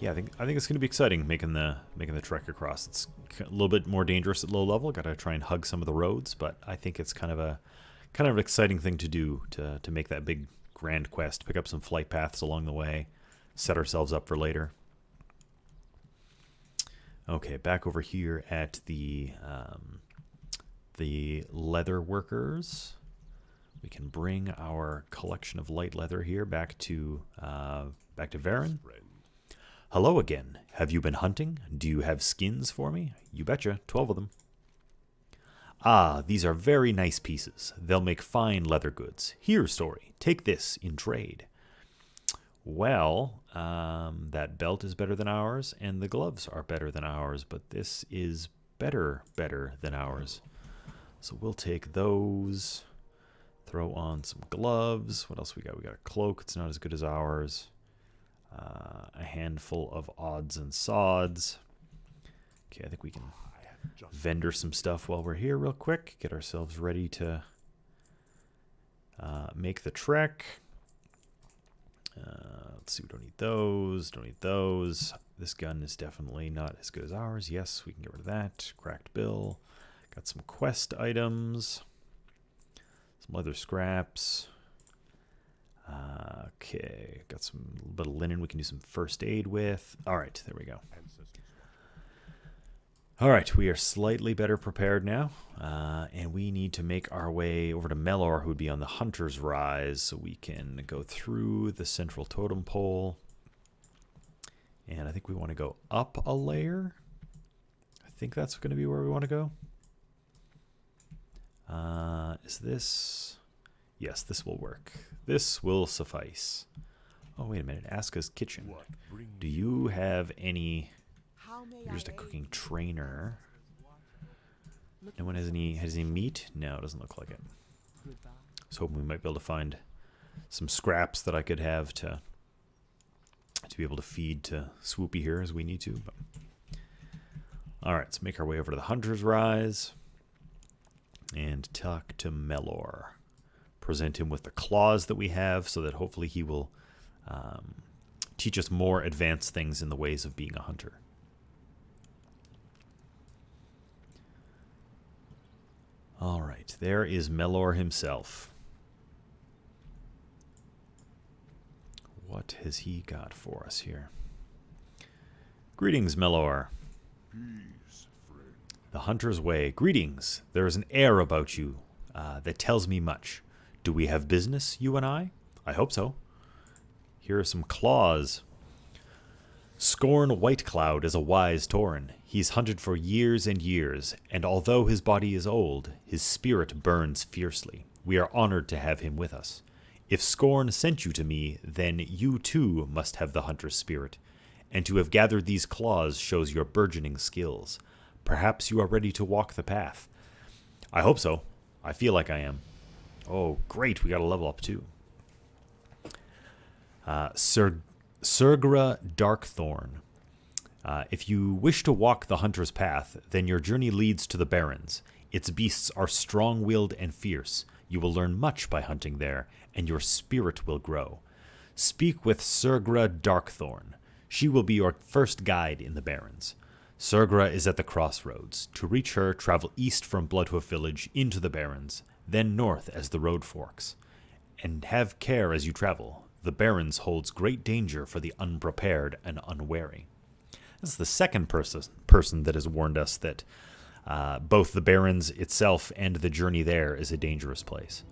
Yeah, I think it's going to be exciting making the trek across. It's a little bit more dangerous at low level. Got to try and hug some of the roads, but I think it's kind of an exciting thing to do to make that big grand quest. Pick up some flight paths along the way, set ourselves up for later. Okay, back over here at the leather workers. We can bring our collection of light leather here back to Varen. Hello again. Have you been hunting? Do you have skins for me? You betcha. 12 of them. Ah, these are very nice pieces. They'll make fine leather goods. Here, Story, take this in trade. Well, that belt is better than ours, and the gloves are better than ours, but this is better than ours. So we'll take those. Throw on some gloves. What else we got? We got a cloak. It's not as good as ours. A handful of odds and sods. Okay, I think we can vendor some stuff while we're here real quick. Get ourselves ready to make the trek. Let's see, we don't need those. Don't need those. This gun is definitely not as good as ours. Yes, we can get rid of that. Cracked bill. Got some quest items. Some leather scraps. Okay, got some little bit of linen we can do some first aid with. All right, there we go. All right, we are slightly better prepared now, and we need to make our way over to Melor, who would be on the Hunter's Rise, so we can go through the central totem pole. And I think we want to go up a layer. I think that's going to be where we want to go. Is this... Yes, this will work. This will suffice. Oh, wait a minute. Aska's Kitchen. Do you have any... You're just a cooking trainer. No one has any meat? No, it doesn't look like it. I was hoping we might be able to find some scraps that I could have to be able to feed to Swoopy here as we need to. But. All right, let's make our way over to the Hunter's Rise and talk to Melor. Present him with the claws that we have so that hopefully he will teach us more advanced things in the ways of being a hunter. All right, there is Melor himself. What has he got for us here? Greetings, Melor. Peace, friend. The Hunter's Way. Greetings. There is an air about you that tells me much. Do we have business, you and I? I hope so. Here are some claws. Scorn Whitecloud is a wise Tauren. He's hunted for years and years, and although his body is old, his spirit burns fiercely. We are honored to have him with us. If Scorn sent you to me, then you too must have the hunter's spirit, and to have gathered these claws shows your burgeoning skills. Perhaps you are ready to walk the path. I hope so. I feel like I am. Oh, great, we got a level up too. Sergra Darkthorn. If you wish to walk the hunter's path, then your journey leads to the Barrens. Its beasts are strong-willed and fierce. You will learn much by hunting there, and your spirit will grow. Speak with Sergra Darkthorn. She will be your first guide in the Barrens. Sergra is at the crossroads. To reach her, travel east from Bloodhoof Village into the Barrens, then north as the road forks. And have care as you travel. The Barrens holds great danger for the unprepared and unwary. This is the second person that has warned us that both the Barrens itself and the journey there is a dangerous place.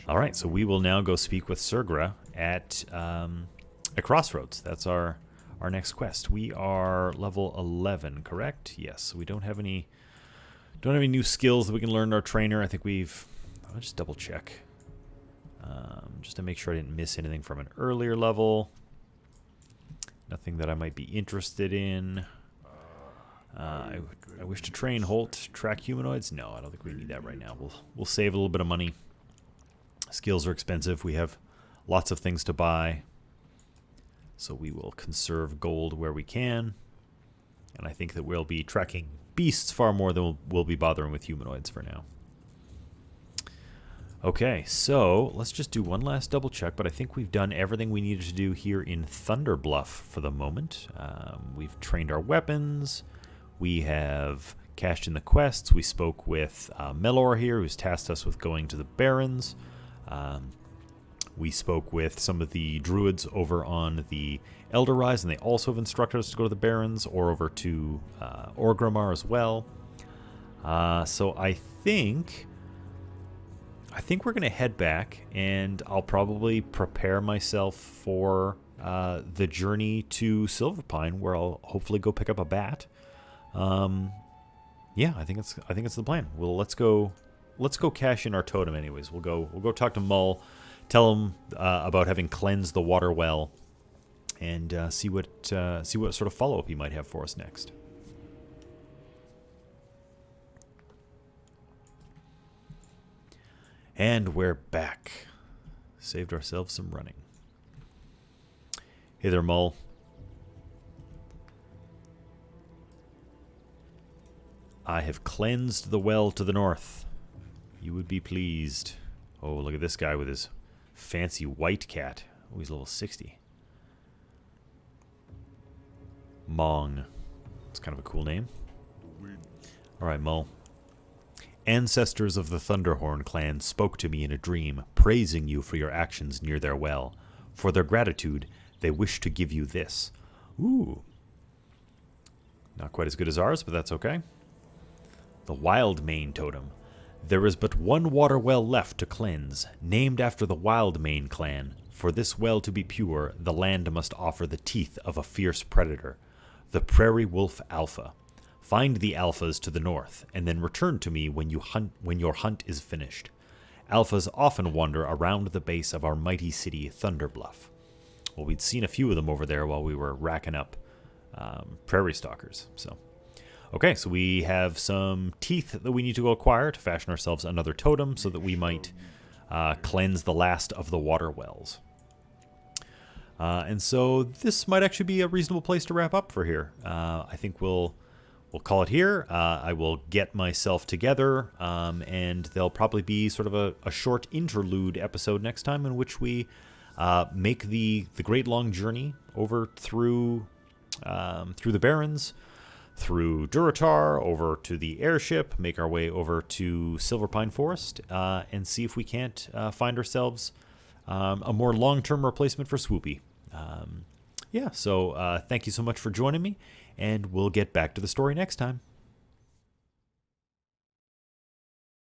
All right, so we will now go speak with Sergra at a crossroads. That's our next quest. We are level 11, correct? Yes. So we don't have any new skills that we can learn in our trainer. I think I'll just double check. Just to make sure I didn't miss anything from an earlier level. Nothing that I might be interested in. I wish to train Holt, track humanoids. No, I don't think we need that right now. We'll save a little bit of money. Skills are expensive. We have lots of things to buy. So we will conserve gold where we can. And I think that we'll be tracking beasts far more than we'll be bothering with humanoids for now. Okay, so let's just do one last double check, but I think we've done everything we needed to do here in Thunderbluff for the moment. We've trained our weapons. We have cashed in the quests. We spoke with Melor here, who's tasked us with going to the Barrens. We spoke with some of the druids over on the Elder Rise, and they also have instructed us to go to the Barrens or over to Orgrimmar as well. So I think we're going to head back, and I'll probably prepare myself for the journey to Silverpine, where I'll hopefully go pick up a bat. Yeah, I think it's the plan. Well, let's go cash in our totem anyways. We'll go talk to Mull, tell him about having cleansed the water well, and see what sort of follow-up he might have for us next. And we're back. Saved ourselves some running. Hey there, Mull. I have cleansed the well to the north. You would be pleased. Oh, look at this guy with his fancy white cat. Oh, he's level 60. Mong. It's kind of a cool name. Alright, Mull. Ancestors of the Thunderhorn clan spoke to me in a dream, praising you for your actions near their well. For their gratitude, they wish to give you this. Ooh. Not quite as good as ours, but that's okay. The Wild Mane Totem. There is but one water well left to cleanse, named after the Wild Mane clan. For this well to be pure, the land must offer the teeth of a fierce predator, the Prairie Wolf Alpha. Find the alphas to the north, and then return to me when your hunt is finished. Alphas often wander around the base of our mighty city, Thunderbluff. Well, we'd seen a few of them over there while we were racking up prairie stalkers. So, okay, so we have some teeth that we need to go acquire to fashion ourselves another totem so that we might cleanse the last of the water wells. And so this might actually be a reasonable place to wrap up for here. I think we'll call it here. I will get myself together, and there'll probably be sort of a short interlude episode next time in which we make the great long journey over through the Barrens, through Durotar, over to the airship, make our way over to Silverpine Forest, and see if we can't find ourselves a more long-term replacement for Swoopy. So thank you so much for joining me, and we'll get back to the story next time.